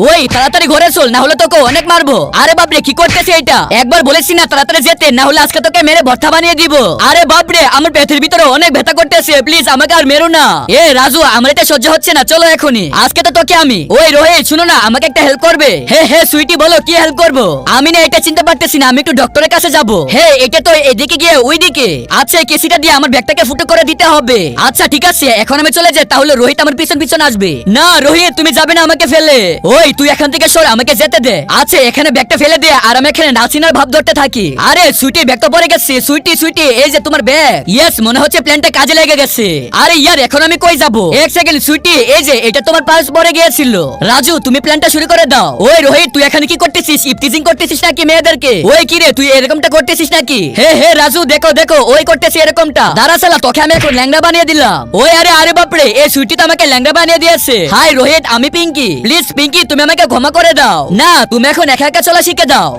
ওই তাড়াতাড়ি ঘরে চল, না হলে তোকে অনেক মারবো। আরে বাপরে কি করতেছে এটা, একবার বলেছি না তাড়াতাড়ি যেতে, না হলে আজকে তোকে মেরে ভর্তা বানিয়ে দিব। আরে বাপরে আমার পেটের ভিতরে অনেক ব্যথা করতেছে, প্লিজ আমাকে আর মেরো না। এ রাজু আমার এটা সহ্য হচ্ছে না, চলো এখনই, আজকে তো তোকে আমি। ওই রোহিত শুনো না, আমাকে একটা হেল্প করবে? হে সুইটি বলো কি হেল্প করবো? আমি না এটা চিনতে পারতেছি না, আমি একটু ডক্টরের কাছে যাবো। হে এটা তো এদিকে গিয়ে ওইদিকে। আচ্ছা এই কেসিটা দিয়ে আমার ব্যাগটাকে ফুটো করে দিতে হবে। আচ্ছা ঠিক আছে, এখন আমি চলে যাই, তাহলে রোহিত আমার পিছন পিছন আসবে না। রোহিত তুমি যাবে না আমাকে ফেলে। ওই তুই এখান থেকে সর, আমাকে যেতে দে। আচ্ছা এখানে ব্যাগটা ফেলে দে, আর আমি এখানে নাচিনার ভাব ধরতে থাকি। আরে সুইটি ব্যাগটা পড়ে গেছে। সুইটি এই যে তোমার ব্যাগ। ইয়েস মনে হচ্ছে প্ল্যানটা কাজে লেগে গেছে। আরে ইয়ার এখন আমি কই যাব? এক সেকেন্ড সুইটি, এই যে এটা তোমার পার্স পড়ে গিয়েছিল। রাজু তুমি প্ল্যানটা শুরু করে দাও। ওই রোহিত তুই এখানে কি করতেছিস? ইপটিজিং করতেছিস নাকি মেয়েদেরকে? ওই কি রে তুই এরকমটা করতেছিস নাকি? হে রাজু দেখো ওই করতেছি এরকমটা। দাঁড়া শালা তোকে আমি এখন ল্যাংড়া বানিয়ে দিলাম। ওই আরে বাপরে এই সুইটি তো আমাকে ল্যাংড়া বানিয়ে দিয়েছে। হাই রোহিত আমি পিঙ্কি, প্লিজ পিঙ্কি তুমি আমাকে ক্ষমা করে দাও। না তুমি এখন একা একা চলা শিখে দাও।